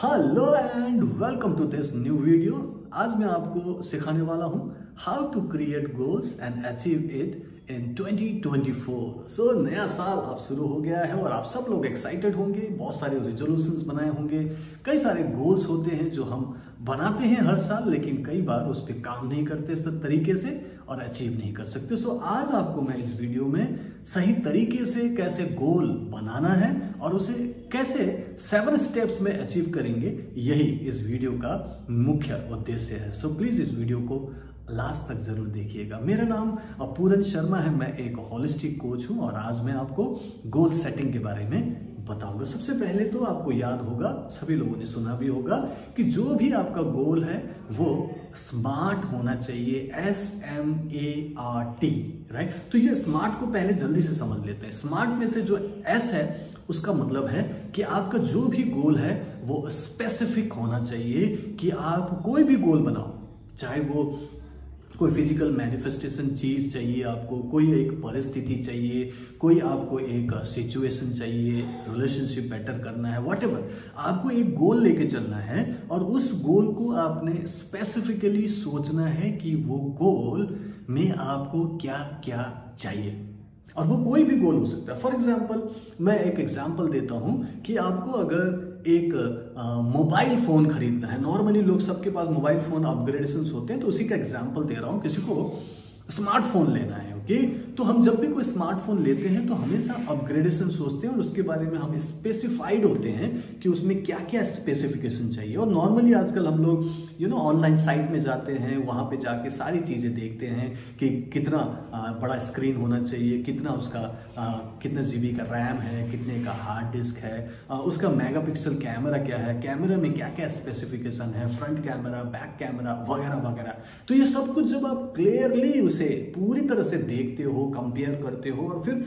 Hello and welcome to this new video. आज मैं आपको सिखाने वाला हूं how to create goals and achieve it in 2024। So नया साल अब शुरू हो गया है और आप सब लोग एक्साइटेड होंगे। बहुत सारे रेजोल्यूशंस बनाए होंगे, कई सारे गोल्स होते हैं जो हम बनाते हैं हर साल, लेकिन कई बार उस पर काम नहीं करते सही तरीके से और अचीव नहीं कर सकते। सो आज आपको मैं इस वीडियो में सही तरीके से कैसे गोल बनाना है और उसे कैसे 7 स्टेप्स में अचीव करेंगे, यही इस वीडियो का मुख्य उद्देश्य है। सो प्लीज इस वीडियो को लास्ट तक जरूर देखिएगा। मेरा नाम पूरन शर्मा है, मैं एक होलिस्टिक कोच हूं और आज मैं आपको गोल सेटिंग के बारे में बताऊंगा। सबसे पहले तो आपको याद होगा, सभी लोगों ने सुना भी होगा कि जो भी आपका गोल है वो स्मार्ट होना चाहिए, SMART, राइट। तो ये स्मार्ट को पहले जल्दी से समझ लेते हैं। स्मार्ट में से जो S है उसका मतलब है कि आपका जो भी गोल है वो स्पेसिफिक होना चाहिए। कि आप कोई भी गोल बनाओ, चाहे वो कोई फिजिकल मैनिफेस्टेशन चीज चाहिए, आपको कोई एक परिस्थिति चाहिए, कोई आपको एक सिचुएशन चाहिए, रिलेशनशिप बेटर करना है, व्हाटएवर, आपको एक गोल लेके चलना है और उस गोल को आपने स्पेसिफिकली सोचना है कि वो गोल में आपको क्या क्या चाहिए। और वो कोई भी गोल हो सकता है। फॉर एग्जाम्पल मैं एक एग्जाम्पल देता हूं कि आपको अगर एक मोबाइल फोन खरीदना है, नॉर्मली लोग सबके पास मोबाइल फोन अपग्रेडेशंस होते हैं, तो उसी का एग्जाम्पल दे रहा हूं। किसी को स्मार्टफोन लेना है, ओके, तो हम जब भी कोई स्मार्टफोन लेते हैं तो हमेशा अपग्रेडेशन सोचते हैं और उसके बारे में हम स्पेसिफाइड होते हैं कि उसमें क्या क्या स्पेसिफिकेशन चाहिए। और नॉर्मली आजकल हम लोग ऑनलाइन साइट में जाते हैं, वहां पे जाके सारी चीजें देखते हैं कि कितना बड़ा स्क्रीन होना चाहिए, कितना उसका कितने GB का रैम है, कितने का हार्ड डिस्क है, उसका मेगापिक्सल कैमरा क्या है, कैमरा में क्या क्या स्पेसिफिकेशन है, फ्रंट कैमरा, बैक कैमरा वगैरह वगैरह। तो ये सब कुछ जब आप क्लियरली उसे पूरी तरह से देखते हो, कंपेयर करते हो और फिर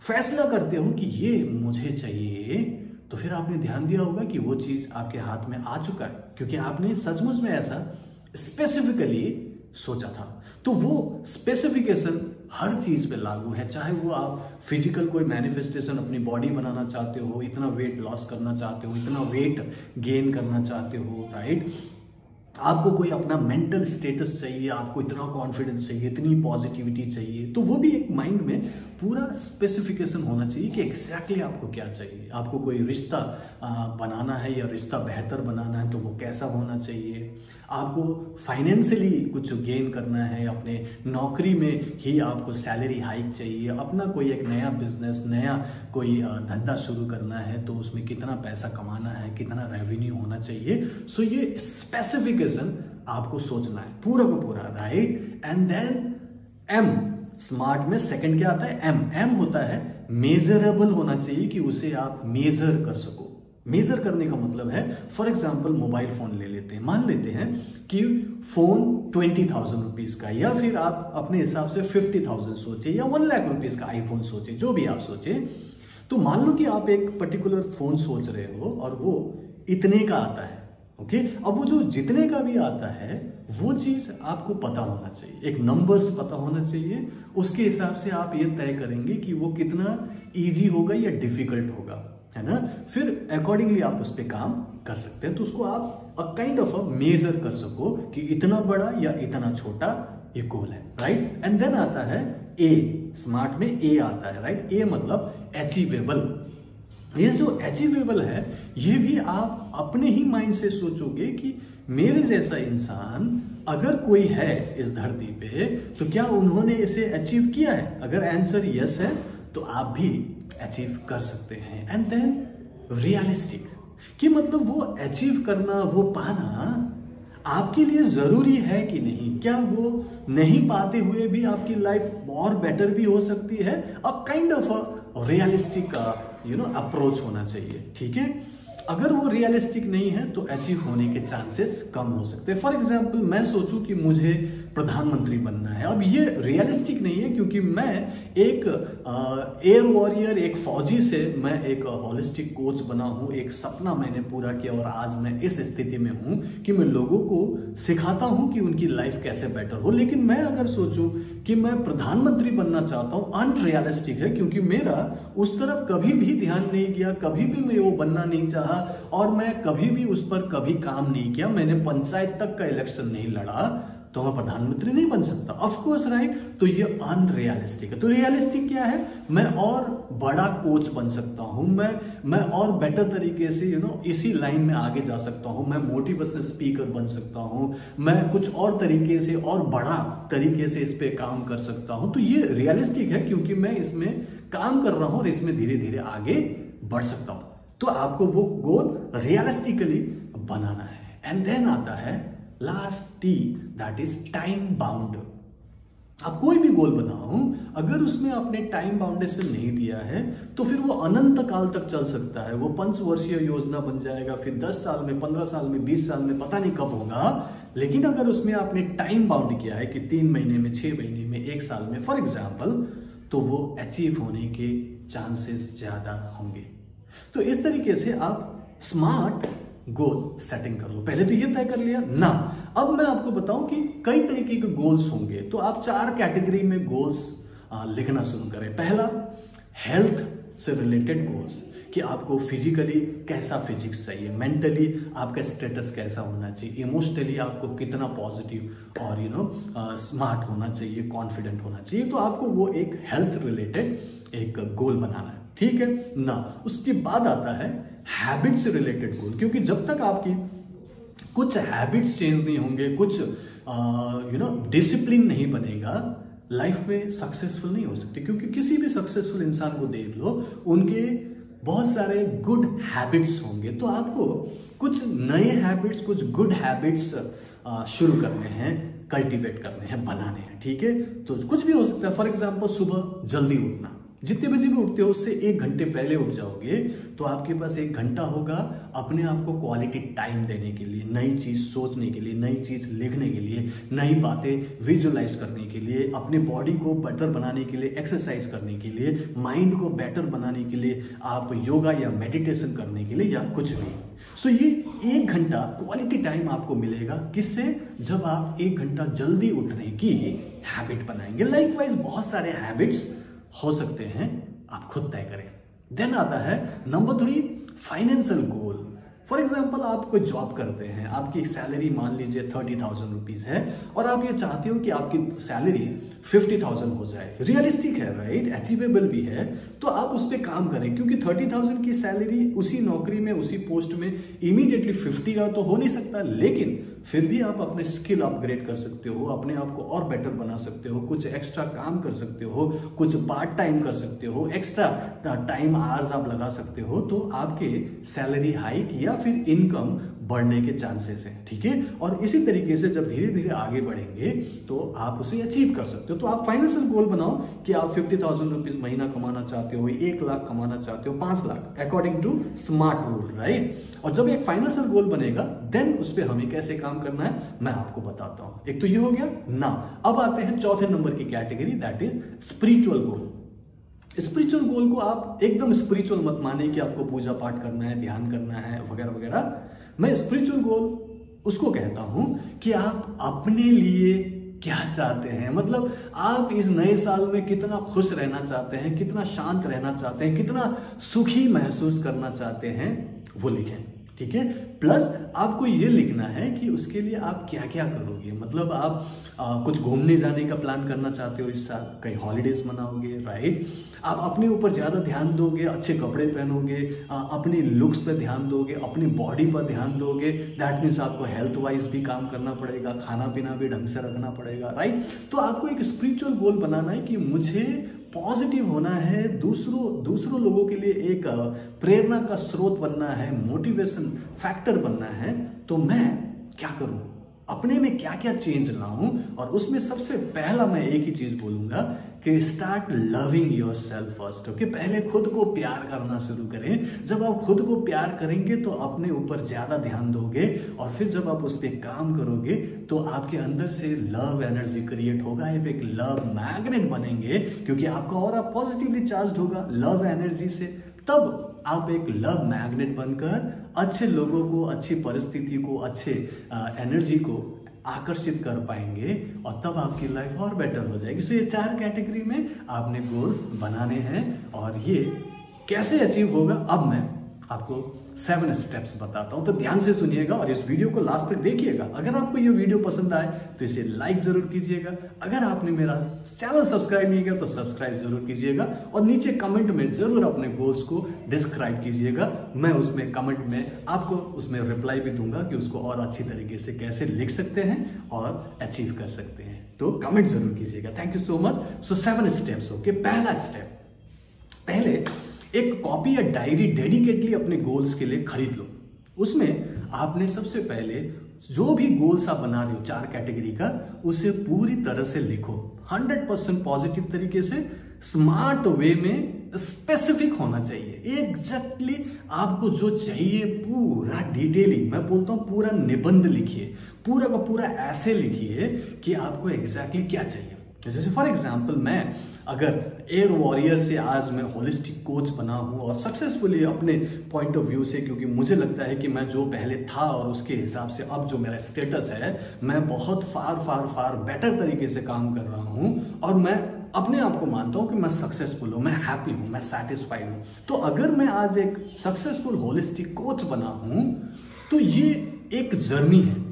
फैसला करते हो कि ये मुझे चाहिए, तो फिर आपने ध्यान दिया होगा कि वो चीज आपके हाथ में आ चुका है, क्योंकि आपने सचमुच में ऐसा स्पेसिफिकली सोचा था। तो वो स्पेसिफिकेशन हर चीज पे लागू है, चाहे वो आप फिजिकल कोई मैनिफेस्टेशन अपनी बॉडी बनाना चाहते हो, इतना वेट लॉस करना चाहते हो, इतना वेट गेन करना चाहते हो, राइट। आपको कोई अपना मेंटल स्टेटस चाहिए, आपको इतना कॉन्फिडेंस चाहिए, इतनी पॉजिटिविटी चाहिए, तो वो भी एक माइंड में पूरा स्पेसिफिकेशन होना चाहिए कि एग्जैक्टली आपको क्या चाहिए। आपको कोई रिश्ता बनाना है या रिश्ता बेहतर बनाना है तो वो कैसा होना चाहिए। आपको फाइनेंशियली कुछ गेन करना है, अपने नौकरी में ही आपको सैलरी हाइक चाहिए, अपना कोई एक नया बिजनेस, नया कोई धंधा शुरू करना है तो उसमें कितना पैसा कमाना है, कितना रेवेन्यू होना चाहिए। सो ये स्पेसिफिकेशन आपको सोचना है पूरा का पूरा, right. And then M, smart में सेकंड क्या आता है, M होता है मेजरेबल होना चाहिए, कि उसे आप मेजर कर सको। मेजर करने का मतलब है, फॉर एग्जाम्पल मोबाइल फोन ले लेते हैं, मान लेते हैं कि फोन 20,000 रुपीज का, या फिर आप अपने हिसाब से 50,000 सोचे या 1 लाख रुपीज का आईफोन सोचे, जो भी आप सोचे। तो मान लो कि आप एक पर्टिकुलर फोन सोच रहे हो और वो इतने का आता है, ओके। अब वो जो जितने का भी आता है वो चीज आपको पता होना चाहिए, एक नंबर्स पता होना चाहिए। उसके हिसाब से आप ये तय करेंगे कि वो कितना इजी होगा या डिफिकल्ट होगा, है ना। फिर अकॉर्डिंगली आप उस पर काम कर सकते हैं। तो उसको आप काइंड ऑफ मेजर कर सको कि इतना बड़ा या इतना छोटा ये गोल है, राइट। एंड देन आता है A, स्मार्ट में A आता है, राइट। A मतलब अचीवेबल। ये जो अचीवेबल है ये भी आप अपने ही माइंड से सोचोगे कि मेरे जैसा इंसान अगर कोई है इस धरती पे तो क्या उन्होंने इसे अचीव किया है। अगर आंसर यस है तो आप भी अचीव कर सकते हैं। एंड देन रियलिस्टिक, कि मतलब वो अचीव करना, वो पाना आपके लिए जरूरी है कि नहीं, क्या वो नहीं पाते हुए भी आपकी लाइफ और बेटर भी हो सकती है। A kind of realistic approach होना चाहिए, ठीक है। अगर वो रियलिस्टिक नहीं है तो अचीव होने के चांसेस कम हो सकते हैं। फॉर एग्जाम्पल मैं सोचूं कि मुझे प्रधानमंत्री बनना है, अब ये रियलिस्टिक नहीं है, क्योंकि मैं एक एयर वॉरियर, एक फौजी से मैं एक होलिस्टिक कोच बना हूं। एक सपना मैंने पूरा किया और आज मैं इस स्थिति में हूं कि मैं लोगों को सिखाता हूं कि उनकी लाइफ कैसे बेटर हो। लेकिन मैं अगर सोचूं कि मैं प्रधानमंत्री बनना चाहता हूं, अनरियलिस्टिक है, क्योंकि मेरा उस तरफ कभी भी ध्यान नहीं गया, कभी भी मैं वो बनना नहीं चाहा। और मैं कभी भी उस पर कभी काम नहीं किया, मैंने पंचायत तक का इलेक्शन नहीं लड़ा, तो मैं प्रधानमंत्री नहीं बन सकता। Of course right. तो ये अनरियलिस्टिक है। तो रियलिस्टिक क्या है, मैं और बड़ा कोच बन सकता हूं, मैं और बेटर तरीके से इसी लाइन में आगे जा सकता हूं, मैं मोटिवेशनल स्पीकर बन सकता हूं, मैं कुछ और तरीके से और बड़ा तरीके से इस पे काम कर सकता हूं। तो ये रियलिस्टिक है क्योंकि मैं इसमें काम कर रहा हूं और इसमें धीरे धीरे आगे बढ़ सकता हूं। तो आपको वो गोल रियलिस्टिकली बनाना है। एंड देन आता है last T, that is time bound. आप कोई भी गोल बनाओ, अगर उसमें आपने टाइम बाउंडेशन नहीं दिया है तो फिर वो अनंत काल तक चल सकता है। वो पंचवर्षीय योजना बन जाएगा, फिर 10 साल में, 15 साल में, 20 साल में, पता नहीं कब होगा। लेकिन अगर उसमें आपने टाइम बाउंड किया है कि 3 महीने में, 6 महीने में, 1 साल में फॉर एग्जाम्पल, तो वो अचीव होने के चांसेस ज्यादा होंगे। तो इस तरीके से आप स्मार्ट गोल सेटिंग कर लो। पहले तो ये तय कर लिया ना। अब मैं आपको बताऊं कि कई तरीके के गोल्स होंगे, तो आप 4 कैटेगरी में गोल्स लिखना शुरू करें। पहला, हेल्थ से रिलेटेड गोल्स, कि आपको फिजिकली कैसा फिजिक्स चाहिए, मेंटली आपका स्टेटस कैसा होना चाहिए, इमोशनली आपको कितना पॉजिटिव और स्मार्ट होना चाहिए, कॉन्फिडेंट होना चाहिए। तो आपको वो एक हेल्थ रिलेटेड एक गोल बनाना है, ठीक है ना। उसके बाद आता है हैबिट से रिलेटेड गोल, क्योंकि जब तक आपकी कुछ हैबिट्स चेंज नहीं होंगे, कुछ डिसिप्लिन नहीं बनेगा, लाइफ में सक्सेसफुल नहीं हो सकते। क्योंकि किसी भी सक्सेसफुल इंसान को देख लो, उनके बहुत सारे गुड हैबिट्स होंगे। तो आपको कुछ नए हैबिट्स, कुछ गुड हैबिट्स शुरू करने हैं, कल्टीवेट करने हैं, बनाने हैं, ठीक है। तो कुछ भी हो सकता है। फॉर एग्जाम्पल, सुबह जल्दी उठना, जितने बजे भी उठते हो उससे 1 घंटे पहले उठ जाओगे तो आपके पास 1 घंटा होगा अपने आप को क्वालिटी टाइम देने के लिए, नई चीज सोचने के लिए, नई चीज लिखने के लिए, नई बातें विजुअलाइज करने के लिए, अपने बॉडी को बेटर बनाने के लिए, एक्सरसाइज करने के लिए, माइंड को बेटर बनाने के लिए, आप योगा या मेडिटेशन करने के लिए, या कुछ भी। सो ये 1 घंटा क्वालिटी टाइम आपको मिलेगा। किससे? जब आप 1 घंटा जल्दी उठने की हैबिट बनाएंगे। लाइकवाइज बहुत सारे हैबिट्स हो सकते हैं, आप खुद तय करें। देन आता है number 3, financial goal. For example, आप कोई जॉब करते हैं, आपकी सैलरी मान लीजिए 30,000 रुपीज है और आप ये चाहते हो कि आपकी सैलरी 50,000 हो जाए। रियलिस्टिक है राइट, अचीवेबल भी है। तो आप उस पर काम करें, क्योंकि 30,000 की सैलरी उसी नौकरी में, उसी पोस्ट में इमीडिएटली 50 का तो हो नहीं सकता, लेकिन फिर भी आप अपने स्किल अपग्रेड कर सकते हो, अपने आप को और बेटर बना सकते हो, कुछ एक्स्ट्रा काम कर सकते हो, कुछ पार्ट टाइम कर सकते हो, एक्स्ट्रा टाइम आवर्स आप लगा सकते हो। तो आपके सैलरी हाइक या फिर इनकम बढ़ने के चांसेस हैं, ठीक है। और इसी तरीके से जब धीरे धीरे आगे बढ़ेंगे तो आप उसे अचीव कर सकते हो। तो आप फाइनेंशियल गोल बनाओ कि आप 50,000 रुपीज महीना कमाना चाहते हो, 1 लाख कमाना चाहते हो, 5 lakh, according to smart rule, right. और जब एक फाइनेंशियल गोल बनेगा, देन उस पर हमें कैसे काम करना है मैं आपको बताता हूं। एक तो ये हो गया ना। अब आते हैं चौथे नंबर की category, that is spiritual goal. Spiritual goal को आप एकदम स्पिरिचुअल मत माने कि आपको पूजा पाठ करना है, ध्यान करना है वगैरह वगैरह। मैं स्पिरिचुअल गोल उसको कहता हूं कि आप अपने लिए क्या चाहते हैं, मतलब आप इस नए साल में कितना खुश रहना चाहते हैं, कितना शांत रहना चाहते हैं, कितना सुखी महसूस करना चाहते हैं, वो लिखें, ठीक है। प्लस आपको ये लिखना है कि उसके लिए आप क्या क्या करोगे। मतलब आप कुछ घूमने जाने का प्लान करना चाहते हो इस साल, कहीं हॉलीडेज मनाओगे, राइट। आप अपने ऊपर ज्यादा ध्यान दोगे, अच्छे कपड़े पहनोगे, अपनी लुक्स पे ध्यान दोगे, अपनी बॉडी पर ध्यान दोगे। दैट मीन्स आपको हेल्थ वाइज भी काम करना पड़ेगा, खाना पीना भी ढंग से रखना पड़ेगा, राइट। तो आपको एक स्पिरिचुअल गोल बनाना है कि मुझे पॉजिटिव होना है, दूसरों लोगों के लिए एक प्रेरणा का स्रोत बनना है, मोटिवेशन फैक्टर बनना है। तो मैं क्या करूं, अपने में क्या क्या चेंज लाऊं। और उसमें सबसे पहला मैं एक ही चीज बोलूंगा कि start loving yourself first. Okay, पहले खुद को प्यार करना शुरू करें। जब आप खुद को प्यार करेंगे तो अपने ऊपर ज्यादा ध्यान दोगे, और फिर जब आप उस पर काम करोगे तो आपके अंदर से लव एनर्जी क्रिएट होगा, आप एक लव मैग्नेट बनेंगे, क्योंकि आपका ऑरा पॉजिटिवली चार्ज होगा लव एनर्जी से। तब आप एक लव मैग्नेट बनकर अच्छे लोगों को, अच्छी परिस्थिति को, अच्छे एनर्जी को आकर्षित कर पाएंगे, और तब आपकी लाइफ और बेटर हो जाएगी। सो ये 4 कैटेगरी में आपने गोल्स बनाने हैं, और ये कैसे अचीव होगा अब मैं आपको 7 स्टेप्स बताता हूं, तो ध्यान से सुनिएगा और इस वीडियो को लास्ट तक देखिएगा। अगर आपको ये वीडियो पसंद आए तो इसे लाइक जरूर कीजिएगा। अगर आपने मेरा चैनल सब्सक्राइब नहीं किया तो सब्सक्राइब जरूर कीजिएगा और नीचे कमेंट में जरूर अपने गोल्स को डिस्क्राइब कीजिएगा। मैं उसमें कमेंट में आपको उसमें रिप्लाई भी दूंगा कि उसको और अच्छी तरीके से कैसे लिख सकते हैं और अचीव कर सकते हैं, तो कमेंट जरूर कीजिएगा। Thank you so much. So 7 steps. Okay, पहला स्टेप, पहले एक कॉपी या डायरी डेडिकेटली अपने गोल्स के लिए खरीद लो। उसमें आपने सबसे पहले जो भी गोल्स आप बना रहे हो 4 कैटेगरी का, उसे पूरी तरह से लिखो 100% पॉजिटिव तरीके से, स्मार्ट वे में, स्पेसिफिक होना चाहिए। एग्जैक्टली आपको जो चाहिए पूरा डिटेलिंग, मैं बोलता हूं पूरा निबंध लिखिए, पूरा का पूरा ऐसे लिखिए कि आपको एग्जैक्टली क्या चाहिए। जैसे फॉर एग्जाम्पल मैं अगर एयर वॉरियर से आज मैं होलिस्टिक कोच बना हूं और सक्सेसफुली अपने पॉइंट ऑफ व्यू से, क्योंकि मुझे लगता है कि मैं जो पहले था और उसके हिसाब से अब जो मेरा स्टेटस है, मैं बहुत फार बेटर तरीके से काम कर रहा हूं और मैं अपने आप को मानता हूं कि मैं सक्सेसफुल हूं, मैं हैप्पी हूं, मैं सेटिस्फाइड हूं। तो अगर मैं आज एक सक्सेसफुल होलिस्टिक कोच बना हूं तो ये एक जर्नी है।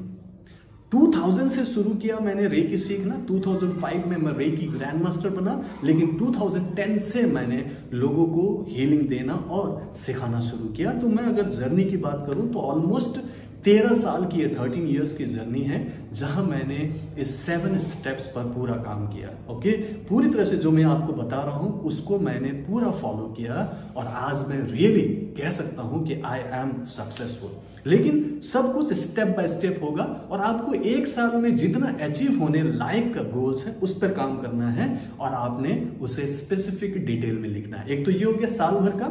2000 से शुरू किया मैंने रेकी सीखना, 2005 में मैं रेकी ग्रैंड मास्टर बना, लेकिन 2010 से मैंने लोगों को हीलिंग देना और सिखाना शुरू किया। तो मैं अगर जर्नी की बात करूं तो ऑलमोस्ट 13 साल की, 13 इयर्स की जर्नी है, जहां मैंने इस 7 स्टेप्स पर पूरा काम किया। ओके, पूरी तरह से जो मैं आपको बता रहा हूं उसको मैंने पूरा फॉलो किया और आज मैं रियली कह सकता हूं कि आई एम सक्सेसफुल। लेकिन सब कुछ स्टेप बाय स्टेप होगा और आपको 1 साल में जितना अचीव होने लायक का गोल्स है उस पर काम करना है और आपने उसे स्पेसिफिक डिटेल में लिखना है। एक तो ये हो गया साल भर का,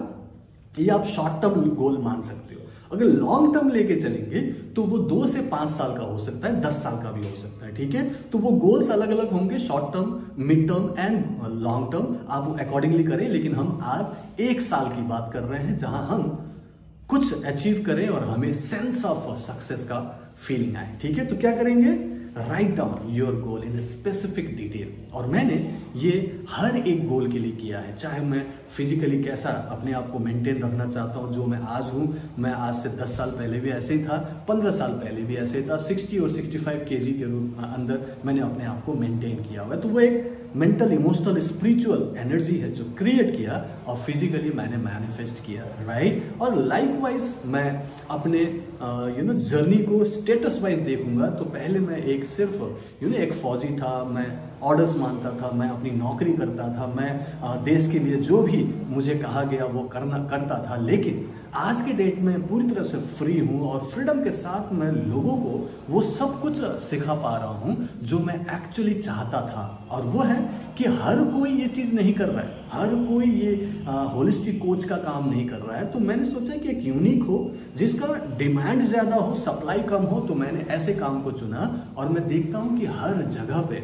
ये आप शॉर्ट टर्म गोल मान सकते हो। अगर लॉन्ग टर्म लेके चलेंगे तो वो 2 से 5 साल का हो सकता है, 10 साल का भी हो सकता है। ठीक है, तो वो गोल्स अलग अलग होंगे, short term, mid term and long term. आप अकॉर्डिंगली करें, लेकिन हम आज 1 साल की बात कर रहे हैं जहां हम कुछ अचीव करें और हमें सेंस ऑफ सक्सेस का फीलिंग आए। ठीक है, तो क्या करेंगे, right down your goal in specific detail. और मैंने ये हर एक गोल के लिए किया है, चाहे मैं फिजिकली कैसा अपने आप को मेंटेन रखना चाहता हूँ, जो मैं आज हूँ, मैं आज से 10 साल पहले भी ऐसे ही था, 15 साल पहले भी ऐसे ही था, 60 और 65 kg के रूप अंदर मैंने अपने आप को मेंटेन किया हुआ है। तो वो एक मेंटल, इमोशनल, स्पिरिचुअल एनर्जी है जो क्रिएट किया और फिजिकली मैंने मैनिफेस्ट किया, राइट। और लाइफ वाइज मैं अपने जर्नी को स्टेटस वाइज देखूंगा तो पहले मैं एक सिर्फ एक फौजी था, मैं ऑर्डर्स मानता था, मैं अपनी नौकरी करता था, मैं देश के लिए जो भी मुझे कहा गया वो करता था। लेकिन आज के डेट में पूरी तरह से फ्री हूँ और फ्रीडम के साथ मैं लोगों को वो सब कुछ सिखा पा रहा हूँ जो मैं एक्चुअली चाहता था। और वो है कि हर कोई ये चीज़ नहीं कर रहा है, हर कोई ये होलिस्टिक कोच का काम नहीं कर रहा है। तो मैंने सोचा कि एक यूनिक हो, जिसका डिमांड ज़्यादा हो, सप्लाई कम हो, तो मैंने ऐसे काम को चुना। और मैं देखता हूँ कि हर जगह पे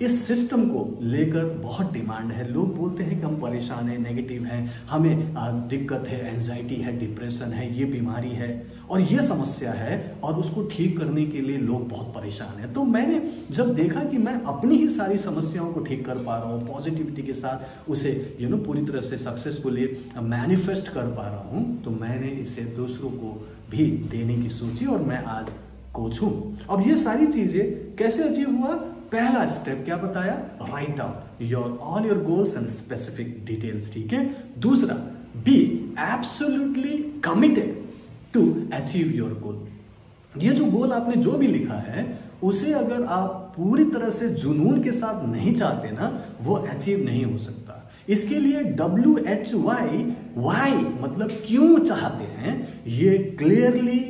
इस सिस्टम को लेकर बहुत डिमांड है। लोग बोलते हैं कि हम परेशान हैं, नेगेटिव हैं, हमें दिक्कत है, एंजाइटी है, डिप्रेशन है, ये बीमारी है और ये समस्या है और उसको ठीक करने के लिए लोग बहुत परेशान हैं। तो मैंने जब देखा कि मैं अपनी ही सारी समस्याओं को ठीक कर पा रहा हूँ, पॉजिटिविटी के साथ उसे पूरी तरह से सक्सेसफुली मैनिफेस्ट कर पा रहा हूँ, तो मैंने इसे दूसरों को भी देने की सोची और मैं आज कोच हूँ। अब ये सारी चीज़ें कैसे अचीव हुआ? पहला स्टेप क्या बताया? Write down your all your goals and specific details. ठीक है। दूसरा, be absolutely committed to achieve your goal. ये जो गोल आपने जो भी लिखा है उसे अगर आप पूरी तरह से जुनून के साथ नहीं चाहते ना, वो अचीव नहीं हो सकता। इसके लिए WHY मतलब क्यों चाहते हैं, ये क्लियरली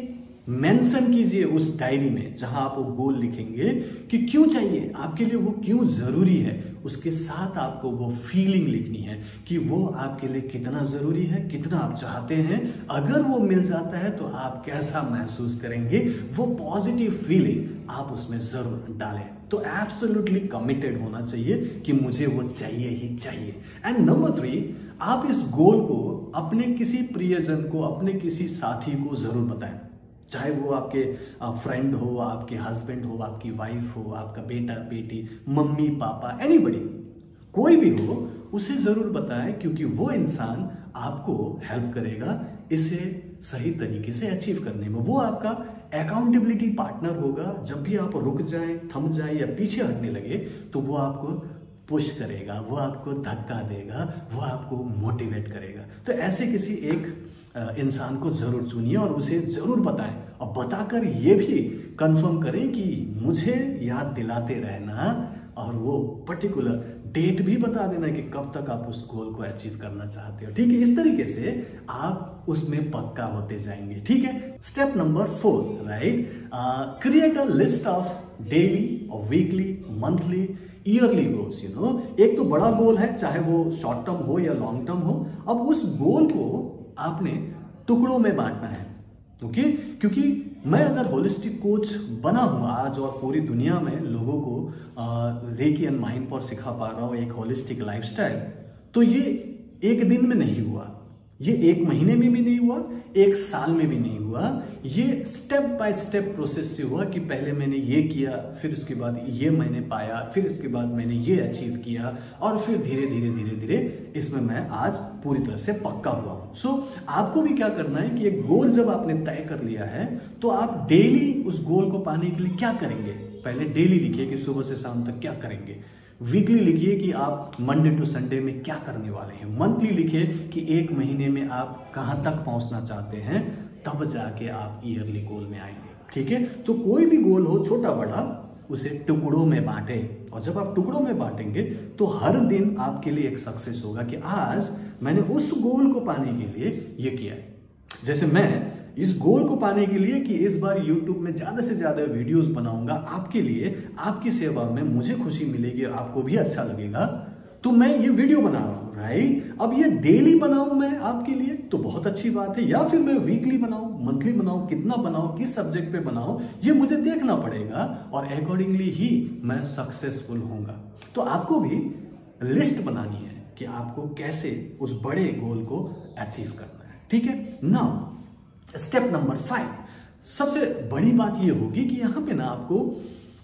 मेंशन कीजिए उस डायरी में जहां आप वो गोल लिखेंगे कि क्यों चाहिए आपके लिए, वो क्यों जरूरी है। उसके साथ आपको वो फीलिंग लिखनी है कि वो आपके लिए कितना जरूरी है, कितना आप चाहते हैं। अगर वो मिल जाता है तो आप कैसा महसूस करेंगे, वो पॉजिटिव फीलिंग आप उसमें जरूर डालें। तो एब्सोल्युटली कमिटेड होना चाहिए कि मुझे वो चाहिए ही चाहिए। एंड नंबर 3, आप इस गोल को अपने किसी प्रियजन को, अपने किसी साथी को जरूर बताएं। चाहे वो आपके फ्रेंड हो, आपके हस्बैंड हो, आपकी वाइफ हो, आपका बेटा बेटी, मम्मी पापा, एनीबडी, कोई भी हो, उसे जरूर बताएं, क्योंकि वो इंसान आपको हेल्प करेगा इसे सही तरीके से अचीव करने में। वो आपका अकाउंटेबिलिटी पार्टनर होगा। जब भी आप रुक जाए, थम जाए या पीछे हटने लगे तो वो आपको पुश करेगा, वो आपको धक्का देगा, वो आपको मोटिवेट करेगा। तो ऐसे किसी एक इंसान को जरूर चुनिए और उसे जरूर बताएं, और बताकर ये भी कंफर्म करें कि मुझे याद दिलाते रहना, और वो पर्टिकुलर डेट भी बता देना कि कब तक आप उस गोल को अचीव करना चाहते हो। ठीक है, इस तरीके से आप उसमें पक्का होते जाएंगे। ठीक है, step number 4, right, create a list of daily और वीकली, मंथली, ईयरली गोल्स। एक तो बड़ा गोल है, चाहे वो शॉर्ट टर्म हो या लॉन्ग टर्म हो। अब उस गोल को आपने टुकड़ों में बांटना है। ओके, क्योंकि मैं अगर होलिस्टिक कोच बना हूं आज और पूरी दुनिया में लोगों को रेकी एंड माइंड पर सिखा पा रहा हूं एक होलिस्टिक लाइफस्टाइल, तो ये एक दिन में नहीं हुआ, ये एक महीने में भी नहीं हुआ, एक साल में भी नहीं हुआ। ये स्टेप बाय स्टेप प्रोसेस से हुआ कि पहले मैंने ये किया, फिर उसके बाद ये मैंने पाया, फिर उसके बाद मैंने ये अचीव किया, और फिर धीरे धीरे धीरे धीरे इसमें मैं आज पूरी तरह से पक्का हुआ हूं। सो आपको भी क्या करना है कि एक गोल जब आपने तय कर लिया है तो आप डेली उस गोल को पाने के लिए क्या करेंगे, पहले डेली लिखिए कि सुबह से शाम तक क्या करेंगे। वीकली लिखिए कि आप मंडे टू संडे में क्या करने वाले हैं। मंथली लिखिए कि एक महीने में आप कहां तक पहुंचना चाहते हैं, तब जाके आप ईयरली गोल में आएंगे। ठीक है, तो कोई भी गोल हो, छोटा बड़ा, उसे टुकड़ों में बांटे, और जब आप टुकड़ों में बांटेंगे तो हर दिन आपके लिए एक सक्सेस होगा कि आज मैंने उस गोल को पाने के लिए ये किया है। जैसे मैं इस गोल को पाने के लिए कि इस बार YouTube में ज्यादा से ज्यादा वीडियोस बनाऊंगा आपके लिए, आपकी सेवा में, मुझे खुशी मिलेगी और आपको भी अच्छा लगेगा, तो मैं ये वीडियो बना रहा हूं, राइट। अब ये डेली बनाऊं मैं आपके लिए तो बहुत अच्छी बात है, या फिर मैं वीकली बनाऊं, मंथली बनाऊं, कितना बनाऊं, किस सब्जेक्ट पे बनाऊं, ये मुझे देखना पड़ेगा, और अकॉर्डिंगली ही मैं सक्सेसफुल होऊंगा। तो आपको भी लिस्ट बनानी है कि आपको कैसे उस बड़े गोल को अचीव करना है। ठीक है, नाउ स्टेप नंबर 5, सबसे बड़ी बात यह होगी कि यहां पे ना आपको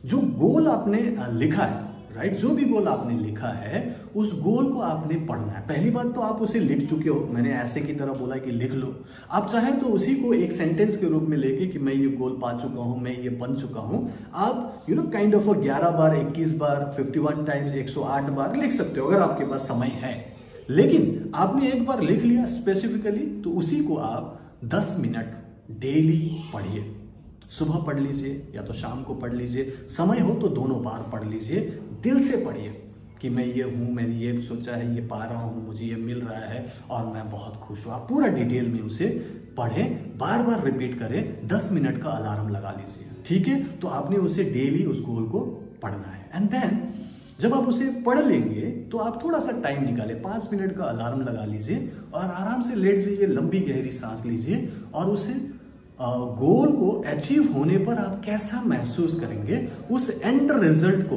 जो गोल आपने लिखा है, राइट, जो भी गोल आपने लिखा है उस गोल को आपने पढ़ना है। पहली बात तो आप उसे लिख चुके हो, मैंने ऐसे की तरह बोला कि लिख लो। आप चाहें तो उसी को एक सेंटेंस के रूप में लेके कि मैं ये गोल पा चुका हूं, मैं ये बन चुका हूं, आप kind of 11 bar, 21 bar, 51 times, 108 बार लिख सकते हो अगर आपके पास समय है। लेकिन आपने एक बार लिख लिया स्पेसिफिकली, तो उसी को आप 10 मिनट डेली पढ़िए। सुबह पढ़ लीजिए या तो शाम को पढ़ लीजिए, समय हो तो दोनों बार पढ़ लीजिए। दिल से पढ़िए कि मैं ये हूँ, मैंने ये सोचा है, ये पा रहा हूँ, मुझे ये मिल रहा है और मैं बहुत खुश हूँ। आप पूरा डिटेल में उसे पढ़ें, बार बार रिपीट करें, 10 मिनट का अलार्म लगा लीजिए। ठीक है, तो आपने उसे डेली उस गोल को पढ़ना है। एंड देन जब आप उसे पढ़ लेंगे तो आप थोड़ा सा टाइम निकालें, 5 मिनट का अलार्म लगा लीजिए और आराम से लेट जाइए, लंबी गहरी सांस लीजिए, और उसे गोल को अचीव होने पर आप कैसा महसूस करेंगे उस एंड रिजल्ट को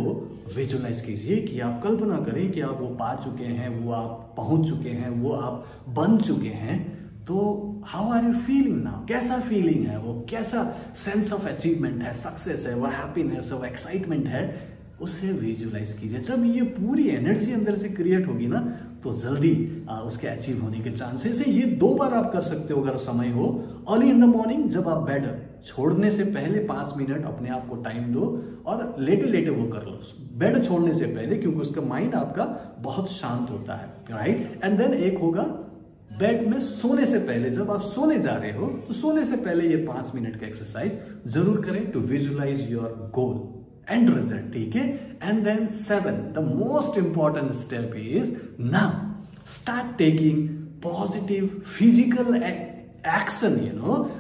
विजुअलाइज कीजिए। कि आप कल्पना करें कि आप वो पा चुके हैं, वो आप पहुंच चुके हैं, वो आप बन चुके हैं। तो how are you feeling now, कैसा फीलिंग है वो, कैसा सेंस ऑफ अचीवमेंट है, सक्सेस है, वो हैप्पीनेस है, वो एक्साइटमेंट है, उसे विजुअलाइज कीजिए। जब ये पूरी एनर्जी अंदर से क्रिएट होगी ना, तो जल्दी उसके अचीव होने के चांसेस है। ये 2 बार आप कर सकते हो अगर समय हो। अर्ली इन द मॉर्निंग, जब आप बेड छोड़ने से पहले 5 मिनट अपने आप को टाइम दो, और लेटे लेटे वो कर लो बेड छोड़ने से पहले, क्योंकि उसका माइंड आपका बहुत शांत होता है, राइट। एंड देन एक होगा बेड में सोने से पहले, जब आप सोने जा रहे हो तो सोने से पहले ये 5 मिनट का एक्सरसाइज जरूर करें to visualise your goal and result. ठीक है, and then 7, the most important step is now start taking positive physical action.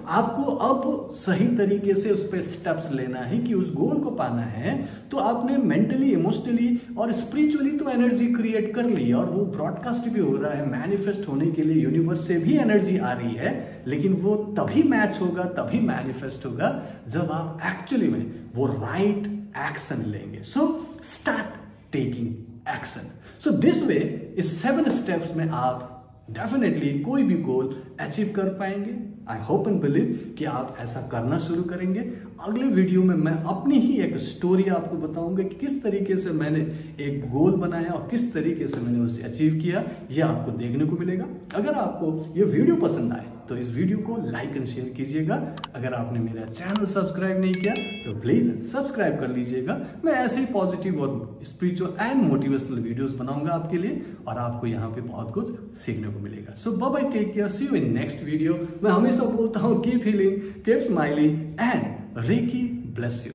आपको अब सही तरीके से उस पर स्टेप्स लेना है कि उस गोल को पाना है। तो आपने मेंटली, इमोशनली और स्पिरिचुअली तो एनर्जी क्रिएट कर ली, और वो ब्रॉडकास्ट भी हो रहा है, मैनिफेस्ट होने के लिए यूनिवर्स से भी एनर्जी आ रही है। लेकिन वो तभी मैच होगा, तभी मैनिफेस्ट होगा जब आप एक्चुअली में वो राइट एक्शन लेंगे। So start taking action. So this way, इस 7 स्टेप्स में आप डेफिनेटली कोई भी गोल अचीव कर पाएंगे। आई होप एंड बिलीव कि आप ऐसा करना शुरू करेंगे। अगले वीडियो में मैं अपनी ही एक स्टोरी आपको बताऊंगा कि किस तरीके से मैंने एक गोल बनाया और किस तरीके से मैंने उसे अचीव किया, यह आपको देखने को मिलेगा। अगर आपको ये वीडियो पसंद आए तो इस वीडियो को लाइक एंड शेयर कीजिएगा। अगर आपने मेरा चैनल सब्सक्राइब नहीं किया तो प्लीज सब्सक्राइब कर लीजिएगा। मैं ऐसे ही पॉजिटिव और स्पिरिचुअल एंड मोटिवेशनल वीडियोस बनाऊंगा आपके लिए और आपको यहाँ पे बहुत कुछ सीखने को मिलेगा। So bye bye, take care, see you in next video. मैं हमेशा बोलता हूँ keep healing, keep smiling and reiki bless you.